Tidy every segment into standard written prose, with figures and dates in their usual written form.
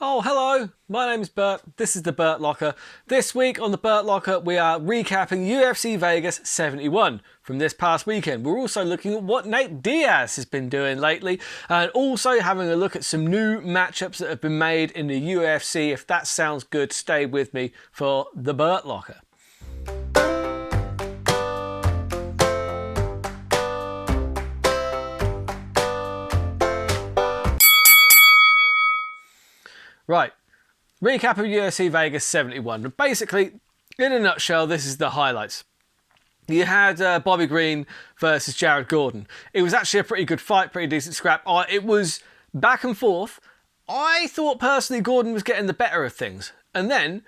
Oh, hello, my name's Burt, this is the Burt Locker. This week on the Burt Locker we are recapping UFC Vegas 71 from this past weekend. We're also looking at what Nate Diaz has been doing lately and also having a look at some new matchups that have been made in the UFC. If that sounds good, stay with me for the Burt Locker. Right, recap of UFC Vegas 71. But basically, in a nutshell, this is the highlights. You had Bobby Green versus Jared Gordon. It was actually a pretty good fight, pretty decent scrap. It was back and forth. I thought personally Gordon was getting the better of things. And then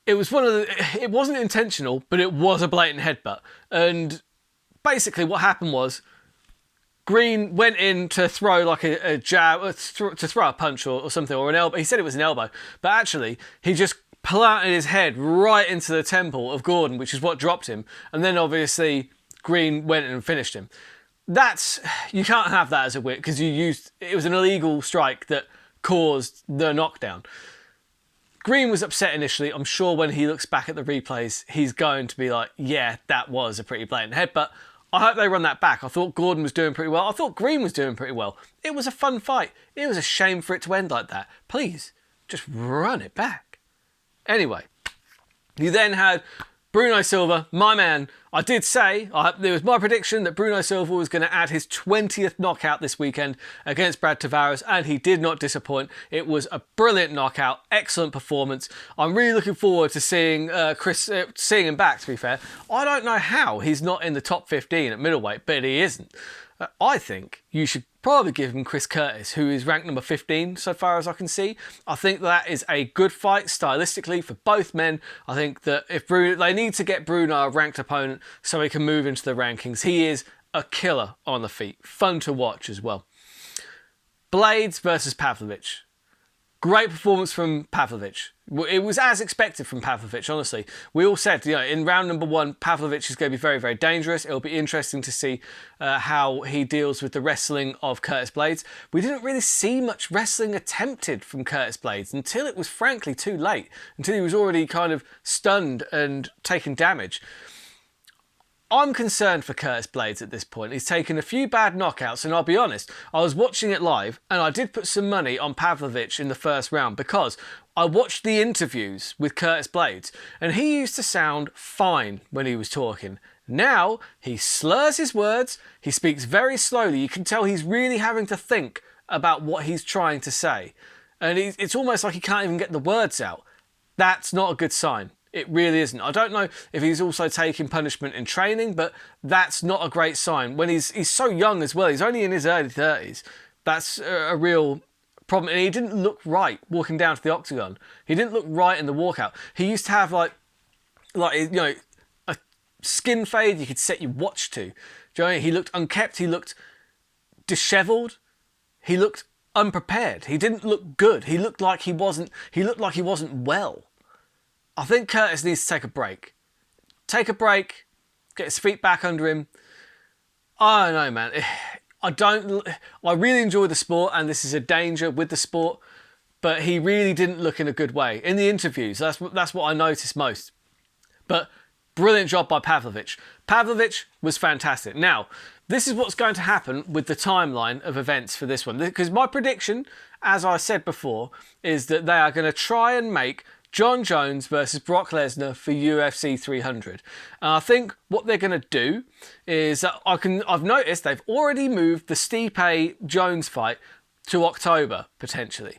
it was it wasn't intentional, but it was a blatant headbutt. And basically what happened was Green went in to throw like a jab, to throw a punch or something, or an elbow. He said it was an elbow, but actually he just planted his head right into the temple of Gordon, which is what dropped him. And then obviously Green went and finished him. You can't have that as a win because it was an illegal strike that caused the knockdown. Green was upset initially. I'm sure when he looks back at the replays, he's going to be like, yeah, that was a pretty blatant headbutt. I hope they run that back. I thought Gordon was doing pretty well. I thought Green was doing pretty well. It was a fun fight. It was a shame for it to end like that. Please, just run it back. Anyway, you then had Bruno Silva, my man. I did say, it was my prediction that Bruno Silva was going to add his 20th knockout this weekend against Brad Tavares, and he did not disappoint. It was a brilliant knockout, excellent performance. I'm really looking forward to seeing seeing him back, to be fair. I don't know how he's not in the top 15 at middleweight, but he isn't. I think you should probably give him Chris Curtis, who is ranked number 15 so far as I can see. I think that is a good fight stylistically for both men. I think that they need to get Bruno a ranked opponent so he can move into the rankings. He is a killer on the feet. Fun to watch as well. Blades versus Pavlovich. Great performance from Pavlovich. It was as expected from Pavlovich, honestly. We all said, in round number 1, Pavlovich is going to be very, very dangerous. It'll be interesting to see how he deals with the wrestling of Curtis Blades. We didn't really see much wrestling attempted from Curtis Blades until it was frankly too late, until he was already kind of stunned and taking damage. I'm concerned for Curtis Blades at this point. He's taken a few bad knockouts, and I'll be honest, I was watching it live and I did put some money on Pavlovich in the first round because I watched the interviews with Curtis Blades and he used to sound fine when he was talking. Now he slurs his words, he speaks very slowly. You can tell he's really having to think about what he's trying to say. And it's almost like he can't even get the words out. That's not a good sign. It really isn't. I don't know if he's also taking punishment in training, but that's not a great sign. When he's so young as well, he's only in his early 30s. That's a real problem. And he didn't look right walking down to the octagon. He didn't look right in the walkout. He used to have a skin fade you could set your watch to. Do you know what I mean? He looked unkempt. He looked dishevelled. He looked unprepared. He didn't look good. He looked like he wasn't well. I think Curtis needs to take a break. Take a break, get his feet back under him. I don't know, man. I really enjoy the sport, and this is a danger with the sport, but he really didn't look in a good way. In the interviews, that's what I noticed most. But brilliant job by Pavlovich. Pavlovich was fantastic. Now, this is what's going to happen with the timeline of events for this one. Because my prediction, as I said before, is that they are going to try and make John Jones versus Brock Lesnar for UFC 300. And I think what they're going to do is that I've noticed they've already moved the Stipe Jones fight to October, potentially.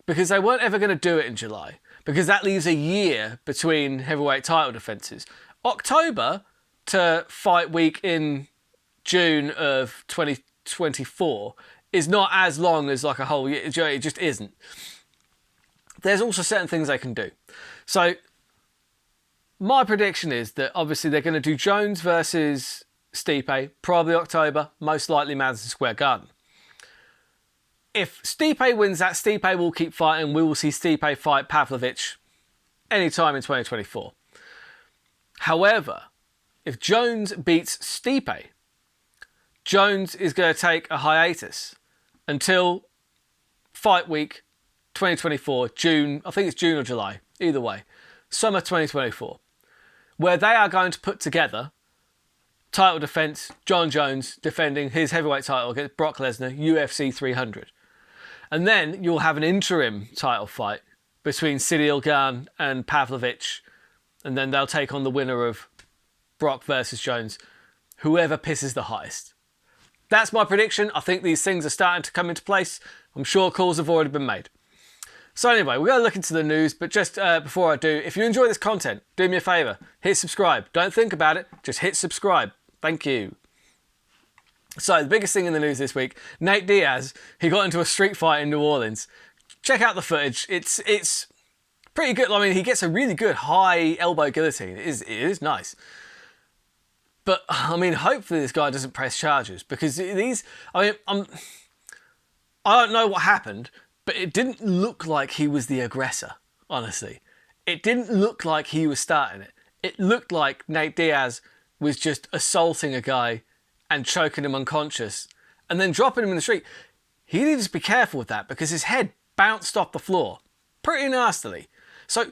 Because they weren't ever going to do it in July. Because that leaves a year between heavyweight title defences. October to fight week in June of 2024 is not as long as like a whole year. It just isn't. There's also certain things they can do. So my prediction is that obviously they're going to do Jones versus Stipe, probably October, most likely Madison Square Garden. If Stipe wins that, Stipe will keep fighting. We will see Stipe fight Pavlovich anytime in 2024. However, if Jones beats Stipe, Jones is going to take a hiatus until fight week 2024, June, I think it's June or July, either way, summer 2024, where they are going to put together title defense, John Jones defending his heavyweight title against Brock Lesnar, UFC 300. And then you'll have an interim title fight between Ciryl Gane and Pavlovich, and then they'll take on the winner of Brock versus Jones, whoever pisses the hottest. That's my prediction. I think these things are starting to come into place. I'm sure calls have already been made. So anyway, we're going to look into the news, but just before I do, if you enjoy this content, do me a favour, hit subscribe. Don't think about it, just hit subscribe. Thank you. So the biggest thing in the news this week, Nate Diaz, he got into a street fight in New Orleans. Check out the footage. It's pretty good. I mean, he gets a really good high elbow guillotine. It is nice. But, I mean, hopefully this guy doesn't press charges, because these, I mean, I don't know what happened, but it didn't look like he was the aggressor, honestly. It didn't look like he was starting it. It looked like Nate Diaz was just assaulting a guy and choking him unconscious and then dropping him in the street. He needs to be careful with that, because his head bounced off the floor pretty nastily. So,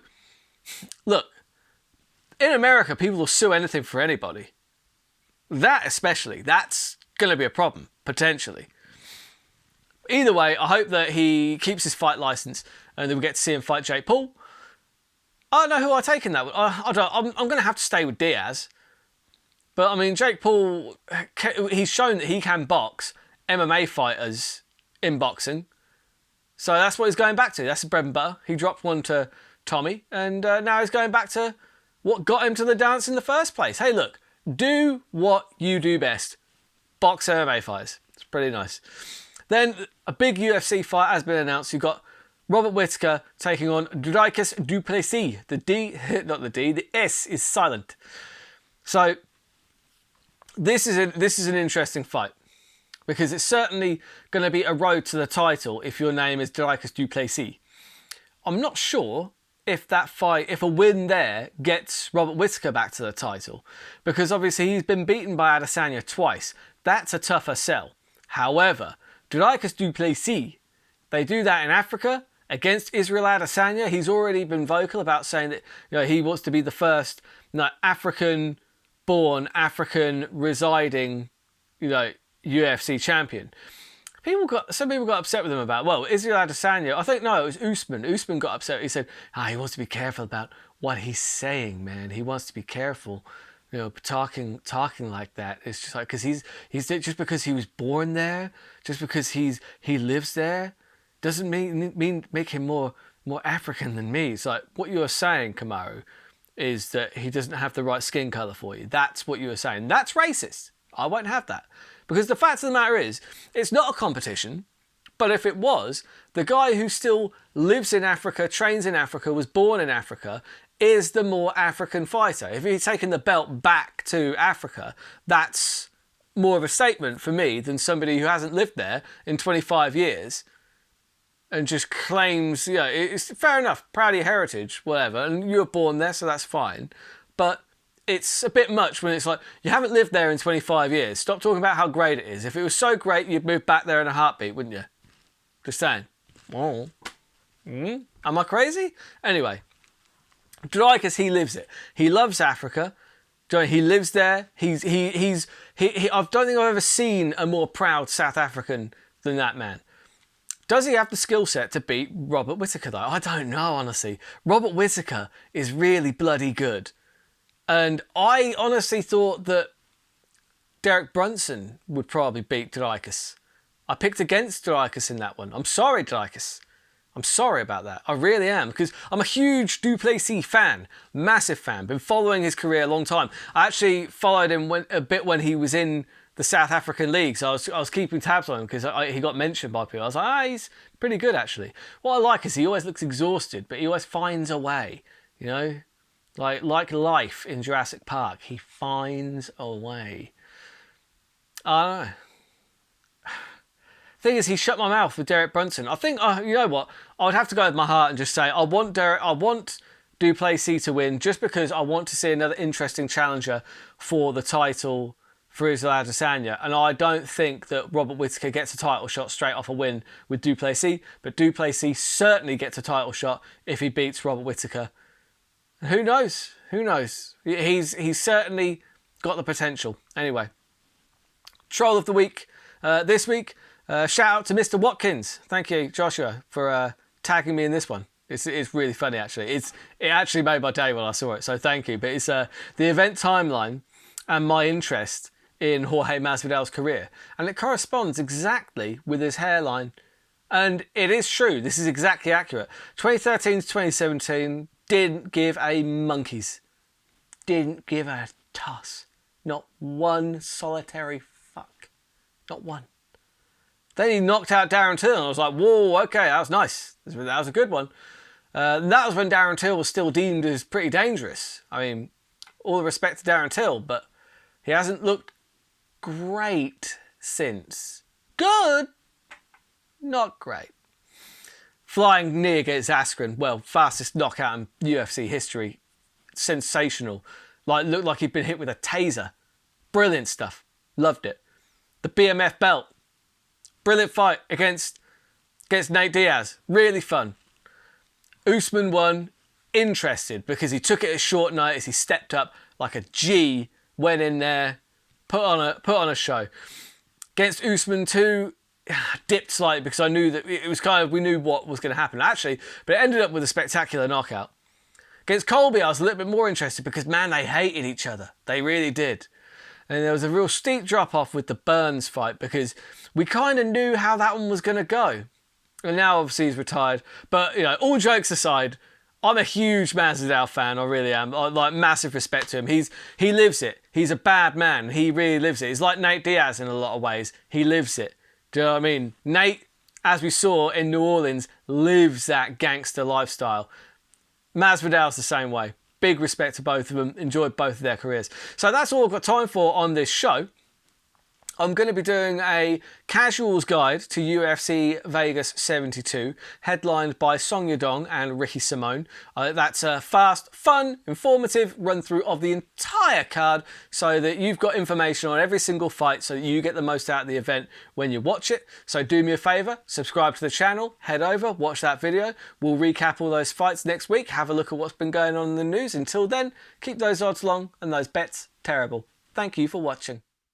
look, in America, people will sue anything for anybody. That especially, that's going to be a problem, potentially. Either way, I hope that he keeps his fight license and then we get to see him fight Jake Paul. I don't know who I take in that one. I'm going to have to stay with Diaz. But, I mean, Jake Paul, he's shown that he can box MMA fighters in boxing. So that's what he's going back to. That's the bread and butter. He dropped one to Tommy, and now he's going back to what got him to the dance in the first place. Hey, look, do what you do best. Box MMA fighters. It's pretty nice. Then a big UFC fight has been announced. You've got Robert Whittaker taking on Dricus du Plessis. The D, not the D, the S is silent. So this is an interesting fight, because it's certainly going to be a road to the title if your name is Dricus du Plessis. I'm not sure if that fight, if a win there gets Robert Whittaker back to the title, because obviously he's been beaten by Adesanya twice. That's a tougher sell. However, Dricus du Plessis, they do that in Africa against Israel Adesanya. He's already been vocal about saying that he wants to be the first African-born, African-residing, UFC champion. Some people got upset with him about, well, Israel Adesanya, I think, no, it was Usman. Usman got upset. He said, he wants to be careful about what he's saying, man. He wants to be careful, talking like that. It's just like, because he's just because he was born there, just because he lives there, doesn't make him more African than me. It's like, what you're saying, Kamaru, is that he doesn't have the right skin colour for you. That's what you were saying. That's racist. I won't have that. Because the fact of the matter is, it's not a competition, but if it was, the guy who still lives in Africa, trains in Africa, was born in Africa, is the more African fighter. If he's taken the belt back to Africa, that's more of a statement for me than somebody who hasn't lived there in 25 years and just claims, it's fair enough, proud of your heritage, whatever, and you were born there, so that's fine. But it's a bit much when it's like, you haven't lived there in 25 years. Stop talking about how great it is. If it was so great, you'd move back there in a heartbeat, wouldn't you? Just saying. Oh. Am I crazy? Anyway, Dricus, he lives it. He loves Africa. He lives there. I don't think I've ever seen a more proud South African than that man. Does he have the skill set to beat Robert Whittaker, though? I don't know, honestly. Robert Whittaker is really bloody good. And I honestly thought that Derek Brunson would probably beat Dricus. I picked against Dricus in that one. I'm sorry, Dricus. I'm sorry about that. I really am, because I'm a huge du Plessis fan. Massive fan. Been following his career a long time. I actually followed him a bit when he was in the South African League, so I was keeping tabs on him because he got mentioned by people. I was like, he's pretty good, actually. What I like is he always looks exhausted, but he always finds a way, Like life in Jurassic Park, he finds a way. I don't know. Thing is, he shut my mouth with Derek Brunson. I think, you know what? I would have to go with my heart and just say, I want du Plessis to win, just because I want to see another interesting challenger for the title for Israel Adesanya, and I don't think that Robert Whittaker gets a title shot straight off a win with Du Plessis, but Du Plessis certainly gets a title shot if he beats Robert Whittaker. And who knows? Who knows? He's certainly got the potential. Anyway, Troll of the Week this week. Shout out to Mr. Watkins. Thank you, Joshua, for tagging me in this one. It's really funny, actually. It actually made my day when I saw it, so thank you. But it's the event timeline and my interest in Jorge Masvidal's career. And it corresponds exactly with his hairline. And it is true. This is exactly accurate. 2013 to 2017 didn't give a monkeys. Didn't give a toss. Not one solitary fuck. Not one. Then he knocked out Darren Till, and I was like, whoa, okay, that was nice. That was a good one. That was when Darren Till was still deemed as pretty dangerous. I mean, all the respect to Darren Till, but he hasn't looked great since. Good, not great. Flying knee against Askren, well, fastest knockout in UFC history. Sensational. Looked like he'd been hit with a taser. Brilliant stuff. Loved it. The BMF belt. Brilliant fight against Nate Diaz. Really fun. Usman won. Interested because he took it at short notice. He stepped up like a G, went in there, put on a show. Against Usman 2, dipped slightly because I knew that it was we knew what was going to happen actually, but it ended up with a spectacular knockout. Against Colby, I was a little bit more interested because, man, they hated each other. They really did. And there was a real steep drop-off with the Burns fight because we kind of knew how that one was going to go. And now, obviously, he's retired. But, you know, all jokes aside, I'm a huge Masvidal fan. I really am. I like massive respect to him. He lives it. He's a bad man. He really lives it. He's like Nate Diaz in a lot of ways. He lives it. Do you know what I mean? Nate, as we saw in New Orleans, lives that gangster lifestyle. Masvidal's the same way. Big respect to both of them. Enjoyed both of their careers. So that's all I've got time for on this show. I'm going to be doing a casuals guide to UFC Vegas 72, headlined by Song Yadong and Ricky Simone. That's a fast, fun, informative run-through of the entire card so that you've got information on every single fight so that you get the most out of the event when you watch it. So do me a favour, subscribe to the channel, head over, watch that video. We'll recap all those fights next week, have a look at what's been going on in the news. Until then, keep those odds long and those bets terrible. Thank you for watching.